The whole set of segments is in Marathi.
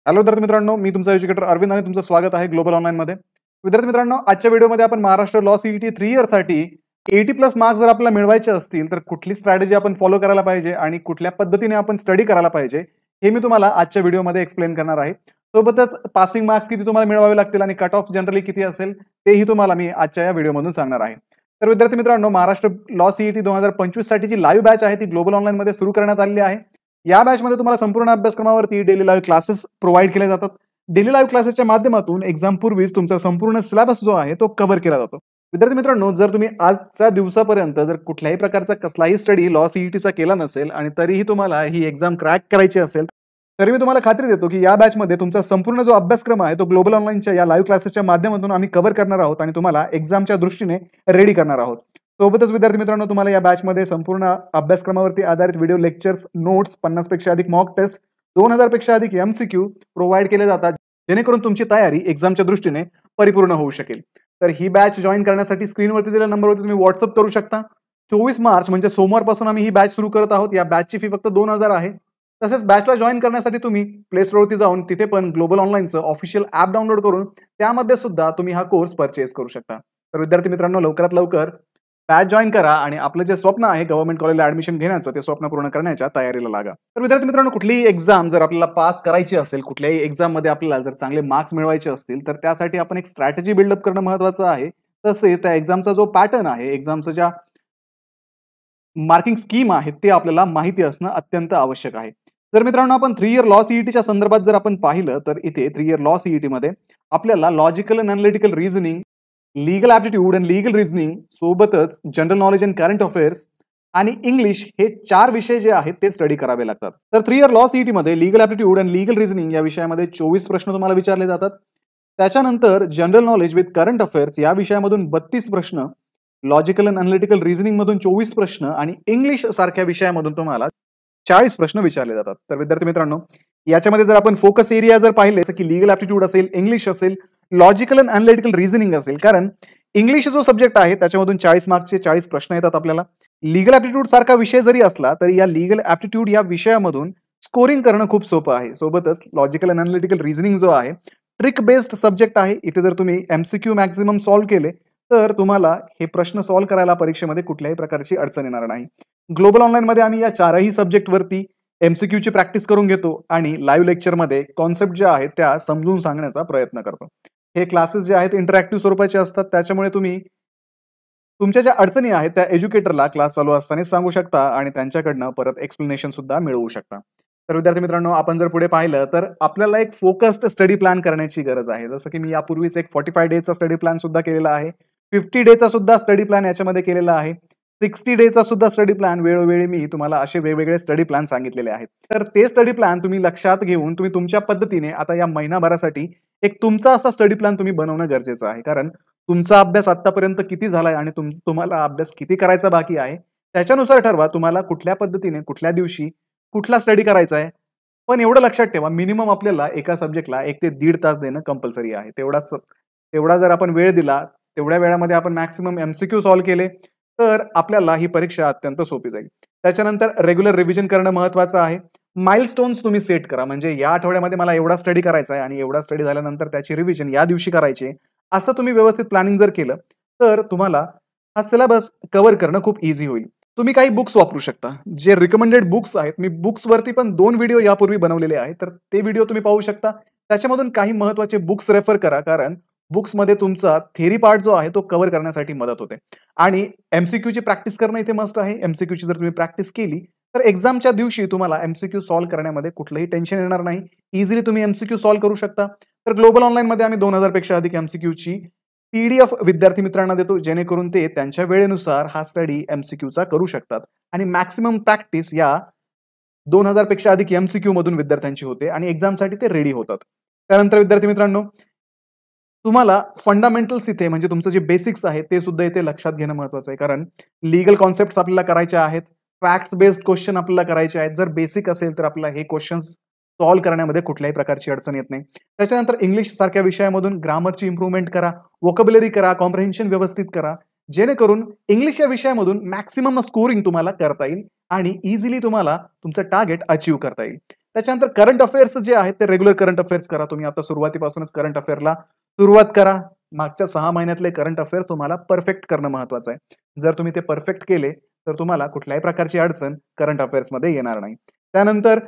हॅलो विद्यार्थी मित्रांनो, मी तुमचा एज्युकेटर अरविंद आणि तुमचं स्वागत आहे ग्लोबल ऑनलाईनमध्ये. विद्यार्थी मित्रांनो, आजच्या व्हिडिओमध्ये आपण महाराष्ट्र लॉ सीईटी 3 इयरसाठी 80+ मार्क्स जर आपल्याला मिळवायचे असतील तर कुठली स्ट्रॅटेजी आपण फॉलो करायला पाहिजे आणि कुठल्या पद्धतीने आपण स्टडी करायला पाहिजे हे मी तुम्हाला आजच्या व्हिडिओमध्ये एक्सप्लेन करणार आहे. सोबतच पासिंग मार्क्स किती तुम्हाला मिळवावे लागतील आणि कट ऑफ जनरली किती असेल तेही तुम्हाला मी आजच्या या व्हिडिओमधून सांगणार आहे. तर विद्यार्थी मित्रांनो, महाराष्ट्र लॉ सीईटी 2025 साठीची लाईव्ह बॅच आहे ती ग्लोबल ऑनलाईनमध्ये सुरू करण्यात आलेली आहे. या बॅचमध्ये तुम्हाला संपूर्ण अभ्यासक्रमावरती डेली लाईव्ह क्लासेस प्रोव्हाइड केले जातात. डेली लाईव्ह क्लासेसच्या माध्यमातून एक्झाम पूर्वीच तुमचा संपूर्ण सिलेबस जो आहे तो कव्हर केला जातो. विद्यार्थी मित्रांनो, जर तुम्ही आजच्या दिवसापर्यंत जर कुठल्याही प्रकारचा कसलाही स्टडी लॉ सीईटीचा केला नसेल आणि तरीही तुम्हाला ही एक्झाम क्रॅक करायची असेल तरी मी तुम्हाला खात्री देतो की या बॅचमध्ये तुमचा संपूर्ण जो अभ्यासक्रम आहे तो ग्लोबल ऑनलाईनच्या या लाईव्ह क्लासेसच्या माध्यमातून आम्ही कव्हर करणार आहोत आणि तुम्हाला एक्झामच्या दृष्टीने रेडी करणार आहोत. सोबतच विद्यार्थी मित्रांनो, तुम्हाला या बॅचमध्ये संपूर्ण अभ्यासक्रमावरती आधारित व्हिडिओ लेक्चर्स, नोट्स, 50 पेक्षा अधिक मॉक टेस्ट, 2000 पेक्षा अधिक एमसीक्यू प्रोव्हाइड केले जातात, जेणेकरून तुमची तयारी एक्झामच्या दृष्टीने परिपूर्ण होऊ शकेल. तर ही बॅच जॉईन करण्यासाठी स्क्रीनवरती दिलेल्या नंबरवरती तुम्ही व्हॉट्सअप करू शकता. 24 मार्च म्हणजे सोमवारपासून आम्ही ही बॅच सुरू करत आहोत. या बॅचची फी फक्त 2000 आहे. तसेच बॅचला जॉईन करण्यासाठी तुम्ही प्ले स्टोअरवरती जाऊन तिथे पण ग्लोबल ऑनलाईनचं ऑफिशियल ॲप डाउनलोड करून त्यामध्ये सुद्धा तुम्ही हा कोर्स परचेस करू शकता. तर विद्यार्थी मित्रांनो, लवकरात लवकर बॅच जॉईन करा आणि आपलं जे स्वप्न आहे गव्हर्नमेंट कॉलेजला ऍडमिशन घेण्याचं ते स्वप्न पूर्ण करण्याच्या तयारीला लागा. तर विद्यार्थी मित्रांनो, कुठलीही एक्झाम जर आपल्याला पास करायची असेल, कुठल्याही एक्झाम मध्ये आपल्याला जर चांगले मार्क्स मिळवायचे असतील तर त्यासाठी आपण एक स्ट्रॅटेजी बिल्डअप करणं महत्त्वाचं आहे. तसेच त्या एक्झामचा जो पॅटर्न आहे, एक्झामचं ज्या मार्किंग स्कीम आहे ते आपल्याला माहिती असणं अत्यंत आवश्यक आहे. जर मित्रांनो आपण 3 इयर लॉ सीईटीच्या संदर्भात जर आपण पाहिलं तर इथे 3 इयर लॉ सीईटी मध्ये आपल्याला logical and analytical reasoning, legal aptitude and legal reasoning, सोबतच general knowledge and current affairs आणि इंग्लिश हे 4 विषय जे आहेत ते स्टडी करावे लागतात. तर 3 इयर लॉ सीईटी मध्ये legal aptitude and legal reasoning या विषयामध्ये 24 प्रश्न तुम्हाला विचारले जातात. त्याच्यानंतर general knowledge with current affairs या विषयामधून 32 प्रश्न, लॉजिकल अँड अनालिटिकल रिझनिंग मधून 24 प्रश्न आणि इंग्लिश सारख्या विषयामधून तुम्हाला 40 प्रश्न विचारले जातात. तर विद्यार्थी मित्रांनो, याच्यामध्ये जर आपण फोकस एरिया जर पाहिले जसं की लीगल ॲप्टिट्यूड असेल, इंग्लिश असेल, लॉजिकल अँड अनालिटिकल रिझनिंग असेल, कारण इंग्लिश जो सब्जेक्ट आहे त्याच्यामधून 40 मार्क्सचे 40 प्रश्न येतात आपल्याला. लीगल ॲप्टिट्यूड सारखा विषय जरी असला तरी या लीगल ॲप्टिट्यूड या विषयामधून स्कोरिंग करणं खूप सोपं आहे. सोबतच लॉजिकल अँड अनालिटिकल रिझनिंग जो आहे ट्रिक बेस्ड सब्जेक्ट आहे. इथे जर तुम्ही एमसीक्यू मॅक्झिमम सॉल्व्ह केले तर तुम्हाला हे प्रश्न सॉल्व्ह करायला परीक्षेमध्ये कुठल्याही प्रकारची अडचण येणार नाही. ग्लोबल ऑनलाईनमध्ये आम्ही या 4ही सब्जेक्टवरती एमसीक्यूची प्रॅक्टिस करून घेतो आणि लाईव्ह लेक्चरमध्ये कॉन्सेप्ट ज्या आहेत त्या समजून सांगण्याचा प्रयत्न करतो. हे क्लासेस जे आहेत इंटरॅक्टिव्ह स्वरूपाचे असतात, त्याच्यामुळे तुम्ही तुमच्या ज्या अडचणी आहेत त्या एज्युकेटरला क्लास चालू असताना सांगू शकता आणि त्यांच्याकडनं परत एक्सप्लेनेशन सुद्धा मिळवू शकता. तर विद्यार्थी मित्रांनो, आपण जर पुढे पाहिलं तर आपल्याला एक फोकस्ड स्टडी प्लॅन करण्याची गरज आहे. जसं की मी यापूर्वीच एक 45 डेचा स्टडी प्लॅन सुद्धा केलेला आहे, 50 डेचा सुद्धा स्टडी प्लॅन याच्यामध्ये केलेला आहे, 60 डेचा सुद्धा स्टडी प्लॅन. वेळोवेळी मी तुम्हाला असे वेगवेगळे स्टडी प्लॅन सांगितलेले आहेत. तर ते स्टडी प्लॅन तुम्ही लक्षात घेऊन तुम्ही तुमच्या पद्धतीने आता या महिनाभरासाठी एक तुमचा असा स्टडी प्लॅन तुम्ही बनवणं गरजेचं आहे. कारण तुमचा अभ्यास आतापर्यंत किती झालाय आणि तुम्हाला अभ्यास किती करायचा बाकी आहे त्याच्यानुसार ठरवा तुम्हाला कुठल्या पद्धतीने कुठल्या दिवशी कुठला स्टडी करायचा आहे. पण एवढं लक्षात ठेवा, मिनिमम आपल्याला एका सब्जेक्टला 1 ते 1.5 तास देणं कंपल्सरी आहे. तेवढा जर आपण वेळ दिला, तेवढ्या वेळामध्ये आपण मॅक्सिमम एमसीक्यू सॉल्व्ह केले तर आपल्याला ही परीक्षा अत्यंत सोपी जाईल. त्याच्यानंतर रेग्युलर रिव्हिजन करणं महत्त्वाचं आहे. माइलस्टोन्स तुम्ही सेट करा, म्हणजे या आठवड्यामध्ये मला एवढा स्टडी करायचा आहे आणि एवढा स्टडी झाल्यानंतर त्याची रिव्हिजन या दिवशी करायची. असं तुम्ही व्यवस्थित प्लॅनिंग जर केलं तर तुम्हाला हा सिलेबस कव्हर करणं खूप इझी होईल. तुम्ही काही बुक्स वापरू शकता, जे रिकमेंडेड बुक्स आहेत. मी बुक्सवरती पण 2 व्हिडिओ यापूर्वी बनवलेले आहेत, तर ते व्हिडिओ तुम्ही पाहू शकता. त्याच्यामधून काही महत्त्वाचे बुक्स रेफर करा, कारण बुक्समध्ये तुमचा थेरी पार्ट जो आहे तो कव्हर करण्यासाठी मदत होते. आणि एमसीक्यूची प्रॅक्टिस करणं इथे मस्ट आहे. एमसीक्यूची जर तुम्ही प्रॅक्टिस केली तर एक्झामच्या दिवशी तुम्हाला एमसीक्यू सॉल्व्ह करण्यामध्ये कुठलंही टेन्शन येणार नाही. इझिली तुम्ही एमसीक्यू सॉल्व्ह करू शकता. तर ग्लोबल ऑनलाईनमध्ये आम्ही 2000 पेक्षा अधिक एमसीक्यूची पीडीएफ विद्यार्थी मित्रांना देतो, जेणेकरून ते त्यांच्या वेळेनुसार हा स्टडी एमसीक्यूचा करू शकतात आणि मॅक्सिमम प्रॅक्टिस या 2000 पेक्षा अधिक एमसीक्यू मधून विद्यार्थ्यांची होते आणि एक्झामसाठी ते रेडी होतात. त्यानंतर विद्यार्थी मित्रांनो, तुम्हाला फंडामेंटल्स इथे म्हणजे तुमचं जे बेसिक्स आहे ते सुद्धा इथे लक्षात घेणं महत्त्वाचं आहे. कारण लीगल कॉन्सेप्ट्स आपल्याला करायचे आहेत, फॅक्ट बेस्ड क्वेश्चन आपल्याला करायचे आहेत. जर बेसिक असेल तर आपल्याला हे क्वेश्चन्स सॉल्व्ह करण्यामध्ये कुठल्याही प्रकारची अडचण येत नाही. त्याच्यानंतर इंग्लिश सारख्या विषयामधून ग्रामरची इम्प्रूव्हमेंट करा, वोकॅब्युलरी करा, कॉम्प्रिहेन्शन व्यवस्थित करा, जेणेकरून इंग्लिश या विषयामधून मॅक्सिमम स्कोरिंग तुम्हाला करता येईल आणि इझिली तुम्हाला तुमचं टार्गेट अचीव्ह करता येईल. त्याच्यानंतर करंट अफेअर्स जे आहेत ते रेग्युलर करंट अफेअर्स करा. तुम्ही आता सुरुवातीपासूनच करंट अफेअरला सुरुवात करा. मागच्या 6 महिन्यातले करंट अफेअर्स तुम्हाला परफेक्ट करणं महत्वाचं आहे. जर तुम्ही ते परफेक्ट केले तर तुम्हाला कुठल्याही प्रकारची अडचण करंट अफेअर्समध्ये येणार नाही. त्यानंतर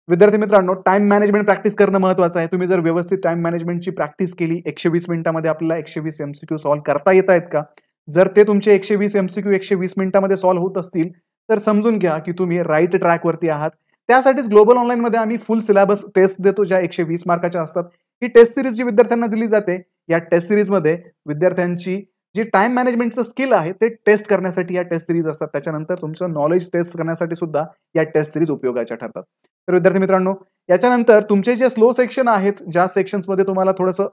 विद्यार्थी मित्रांनो, टाइम मॅनेजमेंट प्रॅक्टिस करणं महत्वाचं आहे. तुम्ही जर व्यवस्थित टाइम मॅनेजमेंटची प्रॅक्टिस केली, 120 मिनिटांमध्ये आपल्याला 120 MCQ सॉल्व्ह करता येत आहेत का? जर ते तुमचे 120 MCQ 120 मिनिटांमध्ये सॉल्व्ह होत असतील तर समजून घ्या की तुम्ही राईट ट्रॅकवरती आहात. त्यासाठीच ग्लोबल ऑनलाईनमध्ये आम्ही फुल सिलेबस टेस्ट देतो, ज्या 120 मार्काच्या असतात. ही टेस्ट सिरीज जी विद्यार्थ्यांना दिली जाते, या टेस्ट सिरीजमध्ये विद्यार्थ्यांची जी टाइम मॅनेजमेंटचं स्किल आहे ते टेस्ट करण्यासाठी या टेस्ट सिरीज असतात. त्याच्यानंतर तुमचं नॉलेज टेस्ट करण्यासाठी सुद्धा या टेस्ट सिरीज उपयोगाच्या ठरतात. तर विद्यार्थी मित्रांनो, याच्यानंतर तुमचे जे स्लो सेक्शन आहेत, ज्या सेक्शन्समध्ये तुम्हाला थोडंसं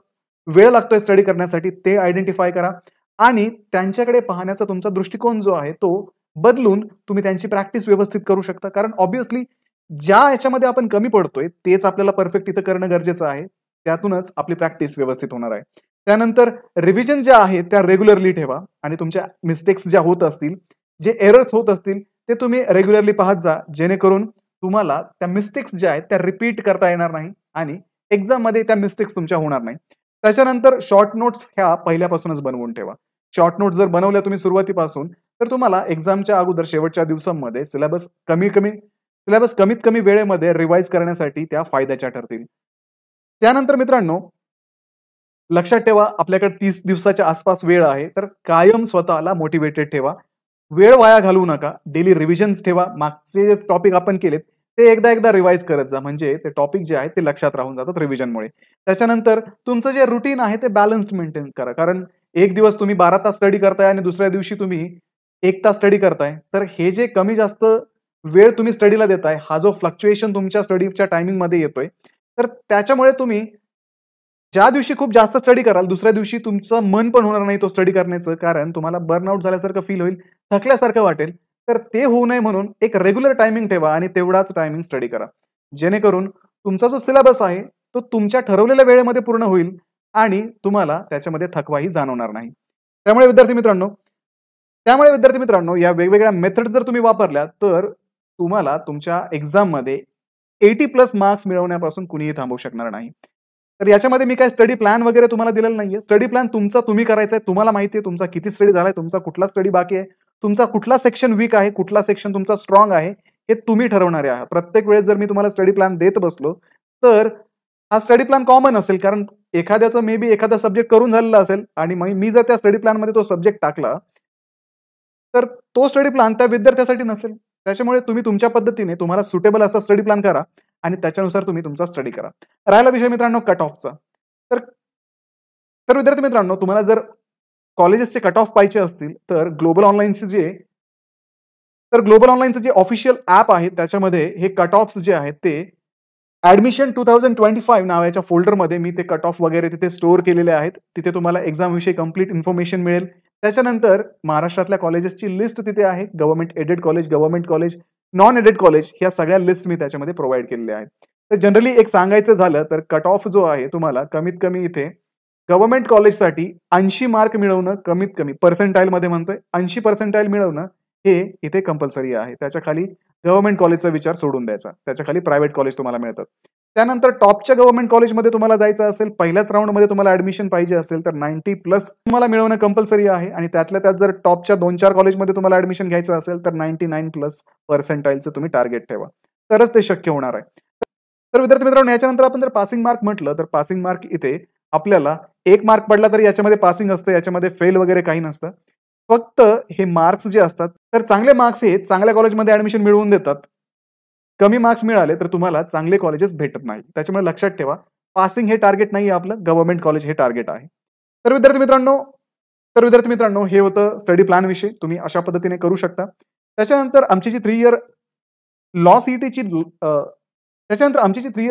वेळ लागतोय स्टडी करण्यासाठी, ते आयडेंटिफाय करा आणि त्यांच्याकडे पाहण्याचा तुमचा दृष्टिकोन जो आहे तो बदलून तुम्ही त्यांची प्रॅक्टिस व्यवस्थित करू शकता. कारण ऑब्व्हियसली ज्या याच्यामध्ये आपण कमी पडतोय तेच आपल्याला परफेक्ट इथं करणं गरजेचं आहे. त्यातूनच आपली प्रॅक्टिस व्यवस्थित होणार आहे. त्यानंतर रिव्हिजन ज्या आहेत त्या रेग्युलरली ठेवा आणि तुमच्या मिस्टेक्स ज्या होत असतील, जे एरर्स होत असतील ते तुम्ही रेग्युलरली पाहत जा, जेणेकरून तुम्हाला त्या मिस्टेक्स ज्या आहेत त्या रिपीट करता येणार नाही आणि एक्झाममध्ये त्या मिस्टेक्स तुमच्या होणार नाही. त्याच्यानंतर शॉर्ट नोट्स ह्या पहिल्यापासूनच बनवून ठेवा. शॉर्ट नोट्स जर बनवल्या तुम्ही सुरुवातीपासून तर तुम्हाला एक्झामच्या अगोदर शेवटच्या दिवसांमध्ये सिलेबस कमीत कमी वेळेमध्ये रिवाइज करण्यासाठी त्या फायद्याच्या ठरतील. त्यानंतर मित्रांनो, लक्षात ठेवा आपल्याकडे 30 दिवसाच्या आसपास वेळ आहे, तर कायम स्वतःला मोटिवेटेड ठेवा. वेळ वाया घालवू नका. डेली रिव्हिजन्स ठेवा. मागचे जे टॉपिक आपण केलेत ते एकदा रिवाइज करत जा, म्हणजे ते टॉपिक जे आहेत ते लक्षात राहून जातात रिव्हिजनमुळे. त्याच्यानंतर तुमचं जे रुटीन आहे ते बॅलन्स्ड मेंटेन करा. कारण एक दिवस तुम्ही 12 तास स्टडी करताय आणि दुसऱ्या दिवशी तुम्ही 1 तास स्टडी करताय, तर हे जे कमी जास्त वेळ तुम्ही स्टडीला देताय, हा जो फ्लक्च्युएशन तुमच्या स्टडीच्या टायमिंगमध्ये येतोय, तर त्याच्यामुळे तुम्ही ज्या दिवशी खूप जास्त स्टडी कराल दुसऱ्या दिवशी तुमचं मन पण होणार नाही तो स्टडी करण्याचं, कारण तुम्हाला बर्नआउट झाल्यासारखं फील होईल, थकल्यासारखं वाटेल. तर ते होऊ नये म्हणून एक रेग्युलर टायमिंग ठेवा आणि तेवढाच टायमिंग स्टडी करा, जेणेकरून तुमचा जो सिलेबस आहे तो तुमच्या ठरवलेल्या वेळेमध्ये पूर्ण होईल आणि तुम्हाला त्याच्यामध्ये थकवाही जाणवणार नाही. त्यामुळे विद्यार्थी मित्रांनो, या वेगवेगळ्या मेथड जर तुम्ही वापरल्या तर तुम्हाला तुमच्या एक्झाममध्ये 80+ मार्क्स मिळवण्यापासून कुणीही थांबवू शकणार नाही. तर याच्यामध्ये मी काय स्टडी प्लॅन वगैरे तुम्हाला दिलेला नाहीये. स्टडी प्लॅन तुमचा तुम्ही करायचा आहे. तुम्हाला माहिती आहे तुमचा किती स्टडी झालाय, तुमचा कुठला स्टडी बाकी आहे, तुमचा कुठला सेक्शन वीक आहे, कुठला सेक्शन तुमचा स्ट्रॉंग आहे, हे तुम्ही ठरवणारे आहात. प्रत्येक वेळेस जर मी तुम्हाला स्टडी प्लॅन देत बसलो तर हा स्टडी प्लॅन कॉमन असेल, कारण एखाद्याचं मे बी एखादा सब्जेक्ट करून झालेला असेल आणि मी जर त्या स्टडी प्लॅनमध्ये तो सब्जेक्ट टाकला तर तो स्टडी प्लॅन त्या विद्यार्थ्यासाठी नसेल. त्याच्यामुळे तुम्ही तुमच्या पद्धतीने तुम्हाला सुटेबल असा स्टडी प्लॅन करा आणि त्याच्यानुसार तुम्ही तुमचा स्टडी करा. राहिला विषय मित्रांनो कट ऑफचा, तर विद्यार्थी मित्रांनो, तुम्हाला जर कॉलेजेसचे कट ऑफ पाहिजे असतील तर ग्लोबल ऑनलाईनचं जे ऑफिशियल ऍप आहे त्याच्यामध्ये हे कट ऑफ्स जे आहेत ते ऍडमिशन 2025 नावाच्या फोल्डरमध्ये मी ते कट ऑफ वगैरे तिथे स्टोअर केलेले आहेत. तिथे तुम्हाला एक्झाम विषयी कंप्लीट इन्फॉर्मेशन मिळेल. त्याच्यानंतर महाराष्ट्रातल्या कॉलेजेसची लिस्ट तिथे आहे. Government aided college, non aided college, ह्या सगळ्या लिस्ट मी त्याच्यामध्ये प्रोव्हाइड केलेल्या आहेत. तर जनरली एक सांगायचं झालं तर कट ऑफ जो आहे तुम्हाला कमीत कमी इथे गव्हर्नमेंट कॉलेजसाठी 80 मार्क मिळवणं, कमीत कमी पर्सेंटाईल मध्ये म्हणतोय 80 पर्सेंटाईल मिळवणं हे इथे कंपल्सरी आहे. त्याच्या खाली गव्हर्नमेंट कॉलेजचा विचार सोडून द्यायचा, त्याच्या खाली प्रायव्हेट कॉलेज तुम्हाला मिळतात. त्यानंतर टॉपच्या गव्हर्नमेंट कॉलेजमध्ये तुम्हाला जायचं असेल, पहिल्याच राऊंडमध्ये तुम्हाला ऍडमिशन पाहिजे असेल तर 90+ तुम्हाला मिळवणं कंपल्सरी आहे आणि त्यातल्या त्यात जर टॉपच्या 2-4 कॉलेजमध्ये तुम्हाला ऍडमिशन घ्यायचं असेल तर 99+ पर्सेंटाईलचं तुम्ही टार्गेट ठेवा, तरच ते शक्य होणार आहे. तर विद्यार्थी मित्रांनो, याच्यानंतर आपण जर पासिंग मार्क म्हटलं तर पासिंग मार्क इथे आपल्याला 1 मार्क पडला तरी याच्यामध्ये पासिंग असतं, याच्यामध्ये फेल वगैरे काही नसतं. फक्त हे मार्क्स जे असतात तर चांगले मार्क्स हे चांगल्या कॉलेजमध्ये ऍडमिशन मिळवून देतात. कमी मार्क्स मिळाले तर तुम्हाला चांगले कॉलेजेस भेटत नाही. त्याच्यामुळे लक्षात ठेवा, पासिंग हे टार्गेट नाही आपलं, गव्हर्नमेंट कॉलेज हे टार्गेट आहे. तर विद्यार्थी मित्रांनो, हे होतं स्टडी प्लॅन विषयी. तुम्ही अशा पद्धतीने करू शकता. त्याच्यानंतर आमची जी 3 इयर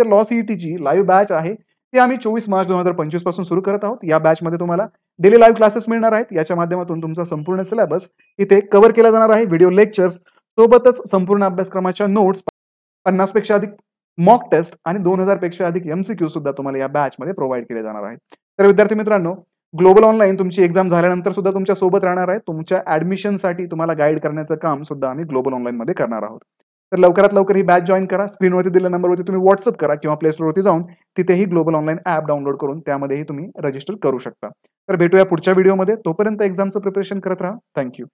लॉ सीईटीची लाईव्ह बॅच आहे ती आम्ही 24 मार्च 2025 पासून सुरू करत आहोत. या बॅचमध्ये तुम्हाला डेली लाईव्ह क्लासेस मिळणार आहेत. याच्या माध्यमातून तुमचा संपूर्ण सिलेबस इथे कव्हर केला जाणार आहे. व्हिडिओ लेक्चर्स सोबतच संपूर्ण अभ्यासक्रमाच्या नोट्स, 50 पेक्षा अधिक मॉक टेस्ट आणि 2000 पेक्षा अधिक MCQ सुद्धा तुम्हाला या बॅचमध्ये प्रोव्हाइड केले जाणार आहेत. तर विद्यार्थी मित्रांनो, ग्लोबल ऑनलाईन तुमची एक्झाम झाल्यानंतर सुद्धा तुमच्या सोबत राहणार आहे. तुमच्या ऍडमिशनसाठी तुम्हाला गाईड करण्याचं काम सुद्धा आम्ही ग्लोबल ऑनलाईन मध्ये करणार आहोत. तर लवकरात लवकर ही बॅच जॉईन करा. स्क्रीनवरती दिलेल्या नंबरवरती तुम्ही व्हॉट्सअप करा किंवा प्ले स्टोरवरती जाऊन तिथेही ग्लोबल ऑनलाईन ॲप डाउनलोड करून त्यामध्येही तुम्ही रजिस्टर करू शकता. तर भेटूया पुढच्या व्हिडिओमध्ये. तोपर्यंत एक्झामचं प्रिपरेशन करत राहा. Thank you.